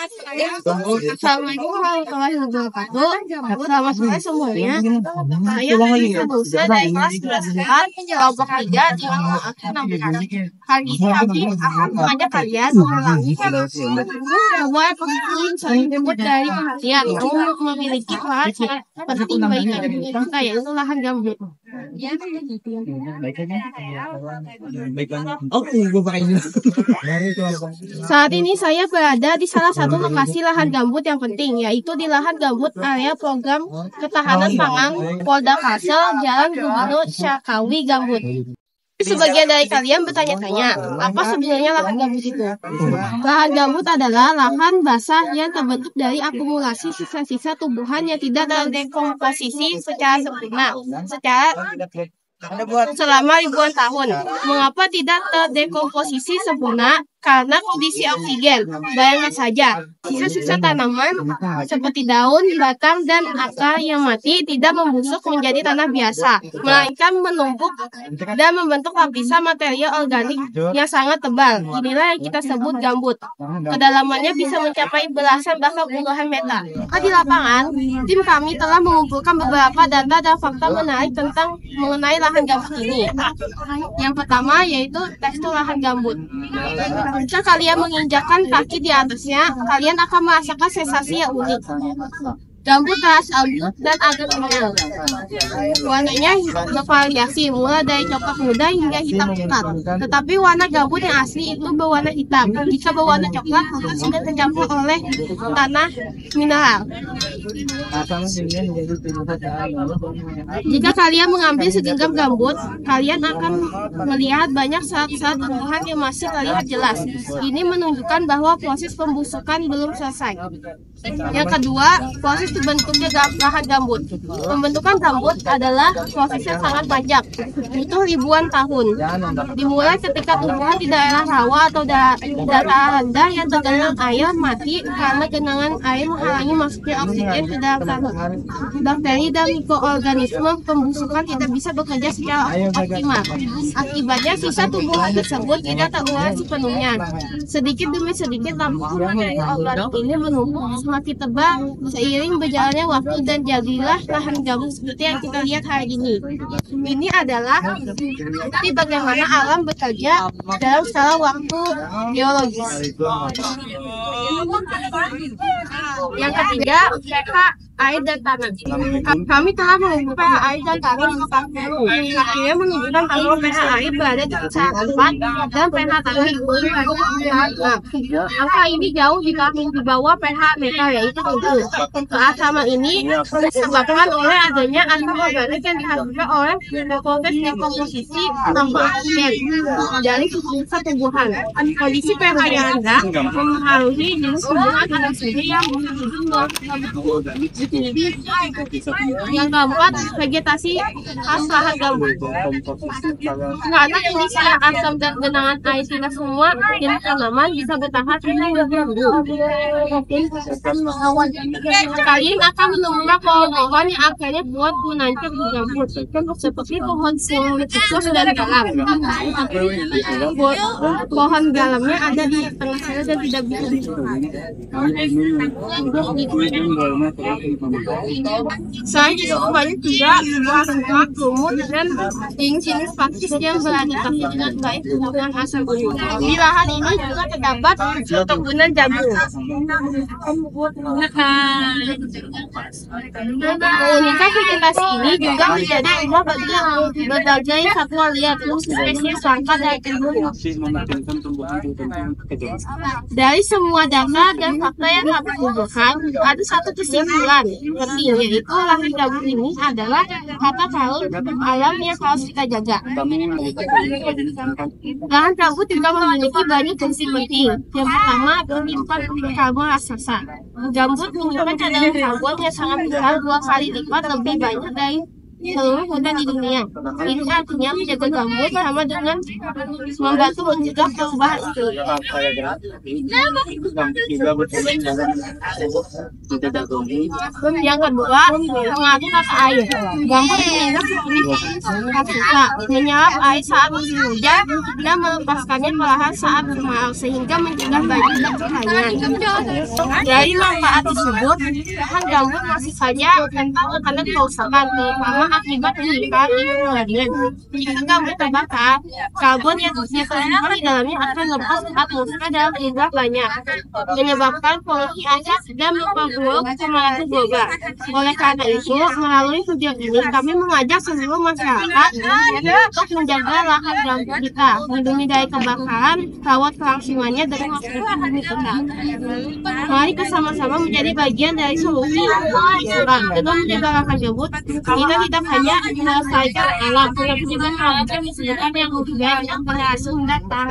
Assalamualaikum warahmatullahi wabarakatuh. Selamat sore semuanya. Saya Nusa dari kelas 11 kelompok 3 di Al-Quran 16. Hari ini kami akan mengajak kalian mengulangi sebuah penting disebut dari perhatian untuk memiliki peran sangat penting bagi kehidupan kita, yaitu lahan gambut. Saat ini saya berada di salah satu lokasi lahan gambut yang penting, yaitu di lahan gambut area program ketahanan pangan Polda Kalsel, Jalan Gubernur Syakawi Gambut. Sebagian dari kalian bertanya-tanya, apa sebenarnya lahan gambut itu? Lahan gambut adalah lahan basah yang terbentuk dari akumulasi sisa-sisa tumbuhan yang tidak terdekomposisi secara sempurna, selama ribuan tahun. Mengapa tidak terdekomposisi sempurna? Karena kondisi oksigen. Bayangkan saja, sisa-sisa tanaman seperti daun, batang, dan akar yang mati tidak membusuk menjadi tanah biasa, melainkan menumpuk dan membentuk lapisan material organik yang sangat tebal. Inilah yang kita sebut gambut. Kedalamannya bisa mencapai belasan bahkan puluhan meter. Di lapangan, tim kami telah mengumpulkan beberapa data dan fakta menarik mengenai lahan gambut ini. Yang pertama yaitu tekstur lahan gambut. Jika kalian menginjakkan kaki di atasnya, kalian akan merasakan sensasi yang unik. Gambut keras lembut dan agak kenyal. Warnanya bervariasi, mulai dari coklat muda hingga hitam pekat. Tetapi warna gambut yang asli itu berwarna hitam. Jika berwarna coklat, maka sudah tercampur oleh tanah mineral. Jika kalian mengambil segenggam gambut, kalian akan melihat banyak serat-serat tumbuhan yang masih terlihat jelas. Ini menunjukkan bahwa proses pembusukan belum selesai. Yang kedua, proses terbentuknya lahan gambut. Pembentukan gambut adalah prosesnya sangat panjang, butuh ribuan tahun. Dimulai ketika tumbuhan di daerah rawa atau dataran rendah yang tergenang air mati karena genangan air menghalangi masuknya oksigen ke dalam tanah. Bakteri dan mikroorganisme pembusukan tidak bisa bekerja secara optimal. Akibatnya sisa tumbuhan tersebut tidak terurai sepenuhnya. Sedikit demi sedikit lapisan material organik ini menumpuk semakin tebal seiring berjalannya waktu dan jadilah lahan gambut seperti yang kita lihat hari ini. Ini adalah bukti bagaimana alam bekerja dalam skala waktu geologis. Yang ketiga, pH air dan tanah. Kami telah mengukur pH air dan tanah di tempat dulu. Akhirnya menunjukkan bahwa pH air berada di kisaran 4 dan pH tanah di kisaran 6. Angka ini jauh di bawah pH meter, yaitu 7. Keasaman ini disebabkan oleh adanya asam organik yang dihasilkan oleh proses dekomposisi tanpa oksigen dari sisa tumbuhan. Kondisi pH yang rendah mempengaruhi jenis tumbuhan ada sendiri yang yang keempat, vegetasi khas lahan gambut. Karena ini sisa asam dan genangan air, tidak semua jenis tanaman bisa bertahan hingga kalian akan menemukan pohon-pohon yang akarnya kuat menancap di gambut, seperti pohon tikus dan galam. Pohon galamnya ada di tengah sana dan tidak bisa selain itu banyak juga buah-buah, lumut, dan jenis pakis yang beradaptasi dengan baik dengan asam urat. Di lahan ini juga terdapat perkebunan jambu. Keunikan vegetasi ini juga menjadi rumah bagi berbagai satwa liar, spesies langka dan tumbuhan. Dari semua data dan fakta yang kami kumpulkan, ada satu kesimpulan penting, yaitu lahan gambut ini adalah harta karun alam yang harus kita jaga. Lahan gambut juga memiliki banyak fungsi penting. Yang pertama, menyimpan karbon raksasa. Gambut menyimpan cadangan karbon yang sangat besar 2 kali lipat lebih banyak dari seluruh hutan di dunia. Ini artinya menjaga gambut sama dengan membantu mencegah perubahan iklim. Yang kedua, mengatur tata air. Gambut mengingat suka menyerap air saat musim hujan dan melepaskannya perlahan saat kemarau sehingga mencegah banjir dan kehabisan. Dari manfaat tersebut, lahan gambut masih saja rentan terhadap kerusakan, terutama akibat peningkatan lingkungan. Jika gambut terbakar, karbon yang tersimpan di dalamnya akan lepas ke atmosfer dalam jumlah banyak, menyebabkan polusi asap dan memperburuk pemanasan global. Oleh karena itu, melalui video ini kami mengajak seluruh masyarakat untuk menjaga lahan gambut kita, melindungi dari kebakaran, rawat kelangsungannya dari masa bumi kita. Mari bersama-sama menjadi bagian dari solusi. Dengan menjaga lahan gambut, kita tidak hanya melestarikan alam, tetapi juga melakukan kesejahteraan yang lebih baik untuk generasi mendatang.